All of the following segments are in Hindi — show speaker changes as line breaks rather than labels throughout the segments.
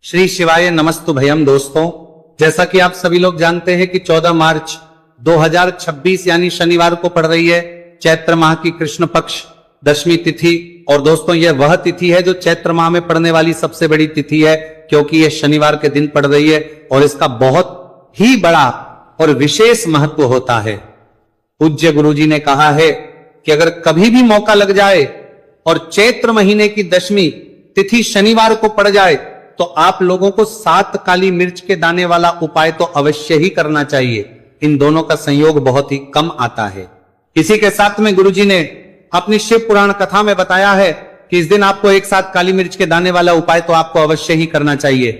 श्री शिवाय नमस्तु भयम। दोस्तों, जैसा कि आप सभी लोग जानते हैं कि 14 मार्च 2026 यानी शनिवार को पड़ रही है चैत्र माह की कृष्ण पक्ष दशमी तिथि। और दोस्तों, यह वह तिथि है जो चैत्र माह में पड़ने वाली सबसे बड़ी तिथि है, क्योंकि यह शनिवार के दिन पड़ रही है और इसका बहुत ही बड़ा और विशेष महत्व होता है। पूज्य गुरुजी ने कहा है कि अगर कभी भी मौका लग जाए और चैत्र महीने की दशमी तिथि शनिवार को पड़ जाए तो आप लोगों को 7 काली मिर्च के दाने वाला उपाय तो अवश्य ही करना चाहिए। इन दोनों का संयोग बहुत ही कम आता है। इसी के साथ में गुरुजी ने अपनी शिव पुराण कथा में बताया है कि इस दिन आपको एक साथ काली मिर्च के दाने वाला उपाय तो आपको अवश्य ही करना चाहिए,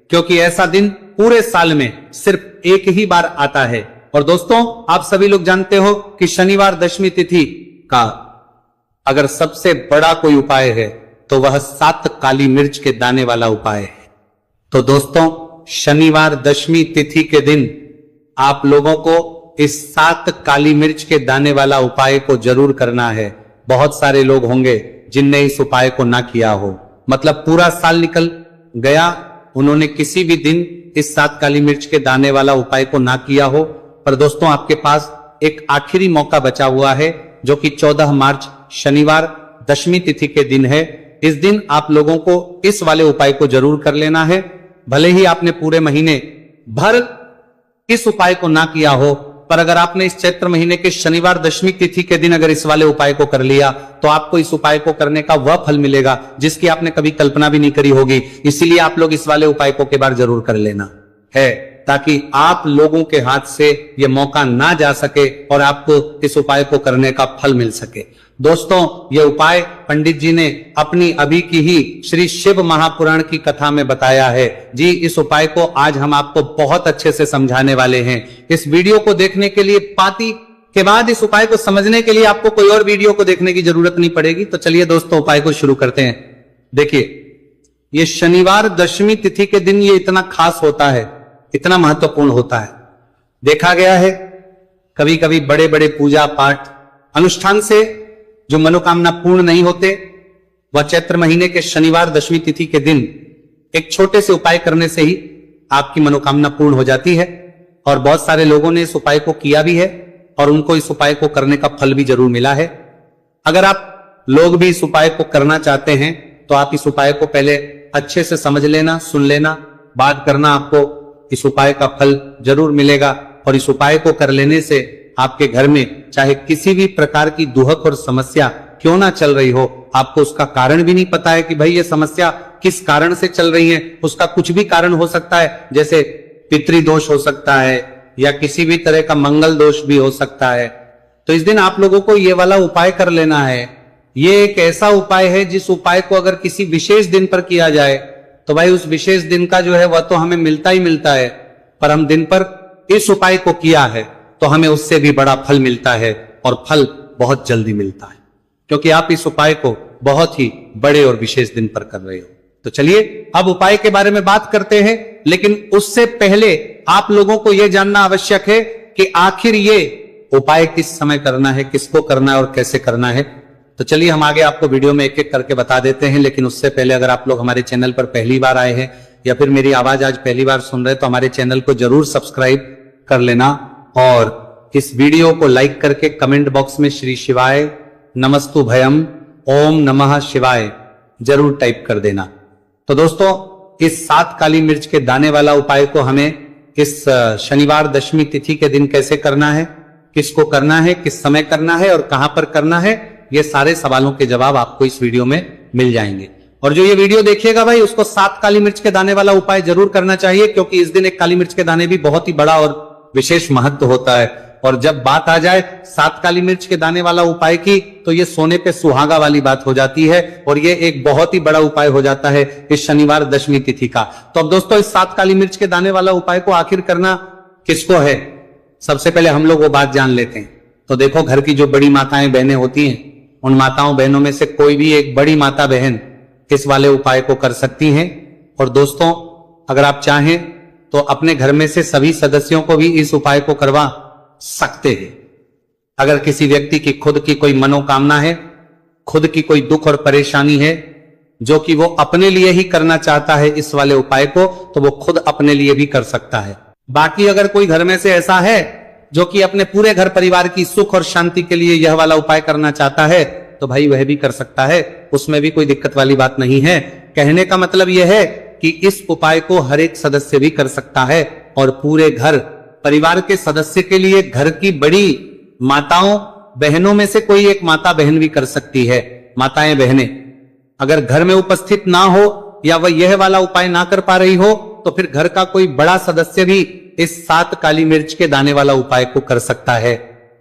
क्योंकि ऐसा दिन पूरे साल में सिर्फ एक ही बार आता है। और दोस्तों, आप सभी लोग जानते हो कि शनिवार दशमी तिथि का अगर सबसे बड़ा कोई उपाय है तो वह 7 काली मिर्च के दाने वाला उपाय है। तो दोस्तों, शनिवार दशमी तिथि के दिन आप लोगों को इस 7 काली मिर्च के दाने वाला उपाय को जरूर करना है। बहुत सारे लोग होंगे जिनने इस उपाय को ना किया हो, मतलब पूरा साल निकल गया, उन्होंने किसी भी दिन इस 7 काली मिर्च के दाने वाला उपाय को ना किया हो। पर दोस्तों, आपके पास एक आखिरी मौका बचा हुआ है, जो कि 14 मार्च शनिवार दशमी तिथि के दिन है। इस दिन आप लोगों को इस वाले उपाय को जरूर कर लेना है। भले ही आपने पूरे महीने भर इस उपाय को ना किया हो, पर अगर आपने इस चैत्र महीने के शनिवार दशमी तिथि के दिन अगर इस वाले उपाय को कर लिया तो आपको इस उपाय को करने का वह फल मिलेगा जिसकी आपने कभी कल्पना भी नहीं करी होगी। इसीलिए आप लोग इस वाले उपाय को के बार जरूर कर लेना है, ताकि आप लोगों के हाथ से यह मौका ना जा सके और आपको इस उपाय को करने का फल मिल सके। दोस्तों, यह उपाय पंडित जी ने अपनी अभी की ही श्री शिव महापुराण की कथा में बताया है। जी, इस उपाय को आज हम आपको बहुत अच्छे से समझाने वाले हैं। इस वीडियो को देखने के लिए, पाती के बाद इस उपाय को समझने के लिए आपको कोई और वीडियो को देखने की जरूरत नहीं पड़ेगी। तो चलिए दोस्तों, उपाय को शुरू करते हैं। देखिए, ये शनिवार दशमी तिथि के दिन ये इतना खास होता है, इतना महत्वपूर्ण होता है। देखा गया है कभी कभी बड़े बड़े पूजा पाठ अनुष्ठान से जो मनोकामना पूर्ण नहीं होते, वह चैत्र महीने के शनिवार दशमी तिथि के दिन एक छोटे से उपाय करने से ही आपकी मनोकामना पूर्ण हो जाती है। और बहुत सारे लोगों ने इस उपाय को किया भी है और उनको इस उपाय को करने का फल भी जरूर मिला है। अगर आप लोग भी इस उपाय को करना चाहते हैं तो आप इस उपाय को पहले अच्छे से समझ लेना, सुन लेना, बात करना, आपको इस उपाय का फल जरूर मिलेगा। और इस उपाय को कर लेने से आपके घर में चाहे किसी भी प्रकार की दुहक और समस्या क्यों ना चल रही हो, आपको उसका कारण भी नहीं पता है कि भाई ये समस्या किस कारण से चल रही है, उसका कुछ भी कारण हो सकता है, जैसे पितृदोष हो सकता है या किसी भी तरह का मंगल दोष भी हो सकता है। तो इस दिन आप लोगों को ये वाला उपाय कर लेना है। ये एक ऐसा उपाय है जिस उपाय को अगर किसी विशेष दिन पर किया जाए तो भाई उस विशेष दिन का जो है वह तो हमें मिलता ही मिलता है, पर हम दिन पर इस उपाय को किया है तो हमें उससे भी बड़ा फल मिलता है, और फल बहुत जल्दी मिलता है, क्योंकि आप इस उपाय को बहुत ही बड़े और विशेष दिन पर कर रहे हो। तो चलिए अब उपाय के बारे में बात करते हैं, लेकिन उससे पहले आप लोगों को यह जानना आवश्यक है कि आखिर ये उपाय किस समय करना है, किसको करना है और कैसे करना है। तो चलिए हम आगे आपको वीडियो में एक एक करके बता देते हैं। लेकिन उससे पहले अगर आप लोग हमारे चैनल पर पहली बार आए हैं या फिर मेरी आवाज आज पहली बार सुन रहे हैं तो हमारे चैनल को जरूर सब्सक्राइब कर लेना और इस वीडियो को लाइक करके कमेंट बॉक्स में श्री शिवाय नमस्तु भयम ओम नमः शिवाय जरूर टाइप कर देना। तो दोस्तों, इस 7 काली मिर्च के दाने वाला उपाय को हमें इस शनिवार दशमी तिथि के दिन कैसे करना है, किसको करना है, किस समय करना है और कहां पर करना है, ये सारे सवालों के जवाब आपको इस वीडियो में मिल जाएंगे। और जो ये वीडियो देखिएगा भाई, उसको 7 काली मिर्च के दाने वाला उपाय जरूर करना चाहिए, क्योंकि इस दिन एक काली मिर्च के दाने भी बहुत ही बड़ा और विशेष महत्व होता है। और जब बात आ जाए 7 काली मिर्च के दाने वाला उपाय की, तो ये सोने पे सुहागा वाली बात हो जाती है और ये एक बहुत ही बड़ा उपाय हो जाता है इस शनिवार दशमी तिथि का। तो अब दोस्तों, इस 7 काली मिर्च के दाने वाला उपाय को आखिर करना किसको है, सबसे पहले हम लोग वो बात जान लेते हैं। तो देखो, घर की जो बड़ी माताएं बहनें होती हैं, उन माताओं बहनों में से कोई भी एक बड़ी माता बहन इस वाले उपाय को कर सकती हैं। और दोस्तों, अगर आप चाहें तो अपने घर में से सभी सदस्यों को भी इस उपाय को करवा सकते हैं। अगर किसी व्यक्ति की खुद की कोई मनोकामना है, खुद की कोई दुख और परेशानी है, जो कि वो अपने लिए ही करना चाहता है इस वाले उपाय को, तो वो खुद अपने लिए भी कर सकता है। बाकी अगर कोई घर में से ऐसा है जो कि अपने पूरे घर परिवार की सुख और शांति के लिए यह वाला उपाय करना चाहता है, तो भाई वह भी कर सकता है, उसमें भी कोई दिक्कत वाली बात नहीं है। कहने का मतलब यह है कि इस उपाय को हर एक सदस्य भी कर सकता है और पूरे घर परिवार के सदस्य के लिए घर की बड़ी माताओं बहनों में से कोई एक माता बहन भी कर सकती है। माताएं बहनें अगर घर में उपस्थित ना हो या वह यह वाला उपाय ना कर पा रही हो, तो फिर घर का कोई बड़ा सदस्य भी इस 7 काली मिर्च के दाने वाला उपाय को कर सकता है,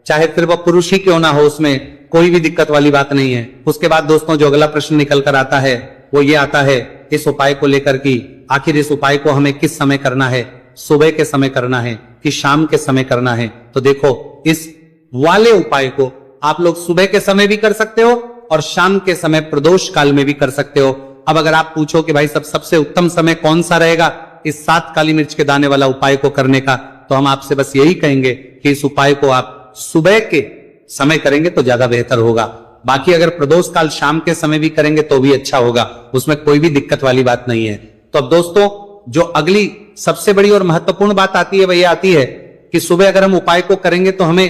चाहे फिर वह पुरुष ही क्यों ना हो, उसमें कोई भी दिक्कत वाली बात नहीं है। उसके बाद दोस्तों जो अगला प्रश्न निकल कर आता है वो ये आता है इस उपाय को लेकर कि आखिर इस उपाय को हमें किस समय करना है, सुबह के समय करना है कि शाम के समय करना है। तो देखो इस वाले उपाय को आप लोग सुबह के समय भी कर सकते हो और शाम के समय प्रदोष काल में भी कर सकते हो। अब अगर आप पूछो कि भाई सबसे उत्तम समय कौन सा रहेगा इस 7 काली मिर्च के दाने वाला उपाय को करने का, तो हम आपसे बस यही कहेंगे कि इस उपाय को आप सुबह के समय करेंगे तो ज्यादा बेहतर होगा। बाकी अगर प्रदोष काल शाम के समय भी करेंगे तो भी अच्छा होगा, उसमें कोई भी दिक्कत वाली बात नहीं है। तो अब दोस्तों जो अगली सबसे बड़ी और महत्वपूर्ण बात आती है वह यह आती है कि सुबह अगर हम उपाय को करेंगे तो हमें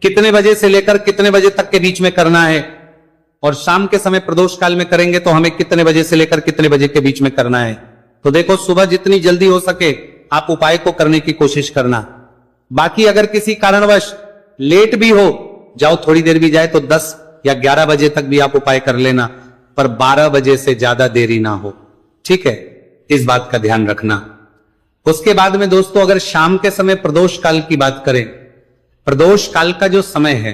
कितने बजे से लेकर कितने बजे तक के बीच में करना है, और शाम के समय प्रदोष काल में करेंगे तो हमें कितने बजे से लेकर कितने बजे के बीच में करना है। तो देखो सुबह जितनी जल्दी हो सके आप उपाय को करने की कोशिश करना। बाकी अगर किसी कारणवश लेट भी हो जाओ, थोड़ी देर भी जाए, तो 10 या 11 बजे तक भी आप उपाय कर लेना, पर 12 बजे से ज्यादा देरी ना हो, ठीक है, इस बात का ध्यान रखना। उसके बाद में दोस्तों अगर शाम के समय प्रदोष काल की बात करें, प्रदोष काल का जो समय है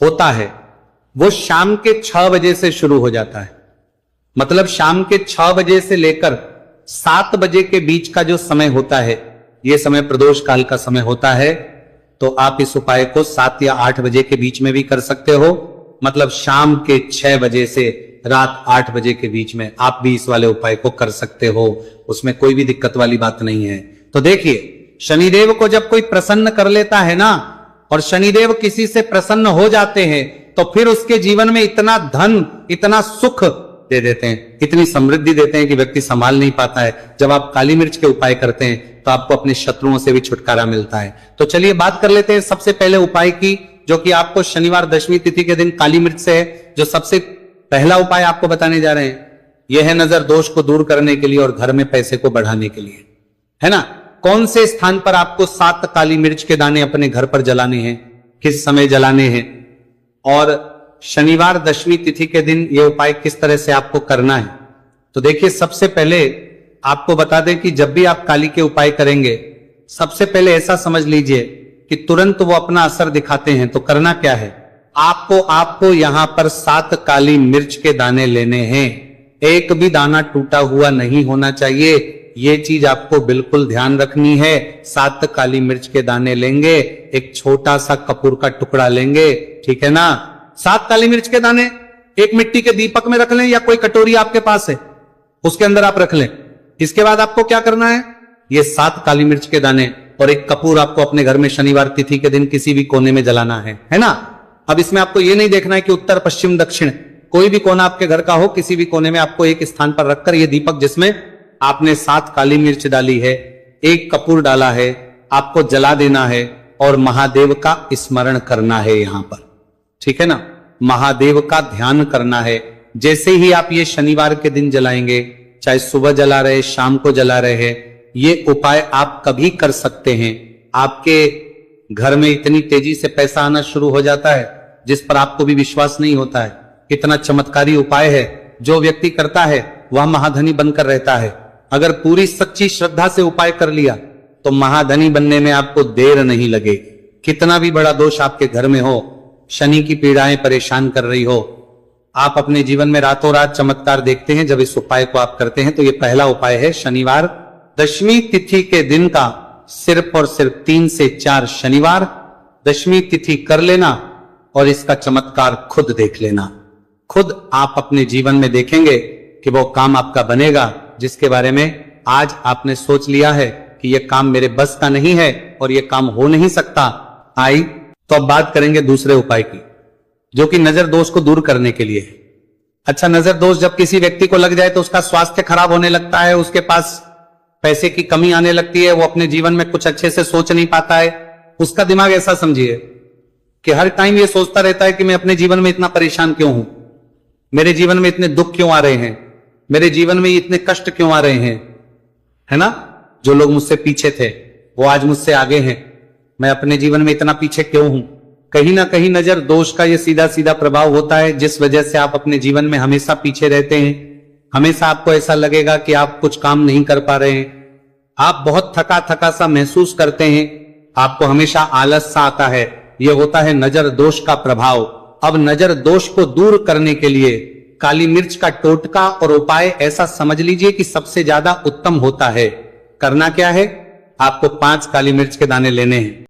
होता है वो शाम के 6 बजे से शुरू हो जाता है। मतलब शाम के 6 बजे से लेकर 7 बजे के बीच का जो समय होता है, यह समय प्रदोष काल का समय होता है। तो आप इस उपाय को 7 या 8 बजे के बीच में भी कर सकते हो। मतलब शाम के 6 बजे से रात 8 बजे के बीच में आप भी इस वाले उपाय को कर सकते हो, उसमें कोई भी दिक्कत वाली बात नहीं है। तो देखिए शनिदेव को जब कोई प्रसन्न कर लेता है ना, और शनिदेव किसी से प्रसन्न हो जाते हैं, तो फिर उसके जीवन में इतना धन इतना सुख दे देते हैं, इतनी समृद्धि देते हैं कि व्यक्ति संभाल नहीं पाता है। जब आप काली मिर्च के उपाय करते हैं तो आपको अपने शत्रुओं से भी छुटकारा मिलता है। तो चलिए बात कर लेते हैं सबसे पहले उपाय की, जो कि आपको शनिवार दशमी तिथि के दिन काली मिर्च से है। जो सबसे पहला उपाय आपको बताने जा रहे हैं यह है नजर दोष को दूर करने के लिए और घर में पैसे को बढ़ाने के लिए, है ना। कौन से स्थान पर आपको 7 काली मिर्च के दाने अपने घर पर जलाने हैं, किस समय जलाने हैं, और शनिवार दशमी तिथि के दिन यह उपाय किस तरह से आपको करना है। तो देखिए सबसे पहले आपको बता दें कि जब भी आप काली के उपाय करेंगे, सबसे पहले ऐसा समझ लीजिए कि तुरंत वो अपना असर दिखाते हैं। तो करना क्या है, आपको यहां पर 7 काली मिर्च के दाने लेने हैं। एक भी दाना टूटा हुआ नहीं होना चाहिए, ये चीज आपको बिल्कुल ध्यान रखनी है। 7 काली मिर्च के दाने लेंगे, एक छोटा सा कपूर का टुकड़ा लेंगे, ठीक है ना। 7 काली मिर्च के दाने एक मिट्टी के दीपक में रख लें या कोई कटोरी आपके पास है उसके अंदर आप रख लें। इसके बाद आपको क्या करना है, ये 7 काली मिर्च के दाने और एक कपूर आपको अपने घर में शनिवार तिथि के दिन किसी भी कोने में जलाना है ना। अब इसमें आपको ये नहीं देखना है कि उत्तर पश्चिम दक्षिण, कोई भी कोना आपके घर का हो, किसी भी कोने में आपको एक स्थान पर रखकर ये दीपक जिसमें आपने 7 काली मिर्च डाली है, एक कपूर डाला है, आपको जला देना है और महादेव का स्मरण करना है यहां पर, ठीक है ना। महादेव का ध्यान करना है। जैसे ही आप ये शनिवार के दिन जलाएंगे, चाहे सुबह जला रहे शाम को जला रहे हैं, ये उपाय आप कभी कर सकते हैं। आपके घर में इतनी तेजी से पैसा आना शुरू हो जाता है जिस पर आपको भी विश्वास नहीं होता है। इतना चमत्कारी उपाय है, जो व्यक्ति करता है वह महाधनी बनकर रहता है। अगर पूरी सच्ची श्रद्धा से उपाय कर लिया तो महाधनी बनने में आपको देर नहीं लगेगी। कितना भी बड़ा दोष आपके घर में हो, शनि की पीड़ाएं परेशान कर रही हो, आप अपने जीवन में रातों रात चमत्कार देखते हैं जब इस उपाय को आप करते हैं। तो ये पहला उपाय है शनिवार दशमी तिथि के दिन का, सिर्फ और सिर्फ 3 से 4 शनिवार दशमी तिथि कर लेना और इसका चमत्कार खुद देख लेना। खुद आप अपने जीवन में देखेंगे कि वो काम आपका बनेगा जिसके बारे में आज आपने सोच लिया है कि यह काम मेरे बस का नहीं है और यह काम हो नहीं सकता। आई तो अब बात करेंगे दूसरे उपाय की, जो कि नजर दोष को दूर करने के लिए है। अच्छा, नजर दोष जब किसी व्यक्ति को लग जाए तो उसका स्वास्थ्य खराब होने लगता है, उसके पास पैसे की कमी आने लगती है, वो अपने जीवन में कुछ अच्छे से सोच नहीं पाता है। उसका दिमाग ऐसा समझिए कि हर टाइम ये सोचता रहता है कि मैं अपने जीवन में इतना परेशान क्यों हूं, मेरे जीवन में इतने दुख क्यों आ रहे हैं, मेरे जीवन में इतने कष्ट क्यों आ रहे हैं, है ना। जो लोग मुझसे पीछे थे वो आज मुझसे आगे हैं, मैं अपने जीवन में इतना पीछे क्यों हूं। कहीं ना कहीं नजर दोष का ये सीधा सीधा प्रभाव होता है, जिस वजह से आप अपने जीवन में हमेशा पीछे रहते हैं। हमेशा आपको ऐसा लगेगा कि आप कुछ काम नहीं कर पा रहे हैं, आप बहुत थका थका सा महसूस करते हैं, आपको हमेशा आलस सा आता है। यह होता है नजर दोष का प्रभाव। अब नजर दोष को दूर करने के लिए काली मिर्च का टोटका और उपाय ऐसा समझ लीजिए कि सबसे ज्यादा उत्तम होता है। करना क्या है, आपको 5 काली मिर्च के दाने लेने हैं।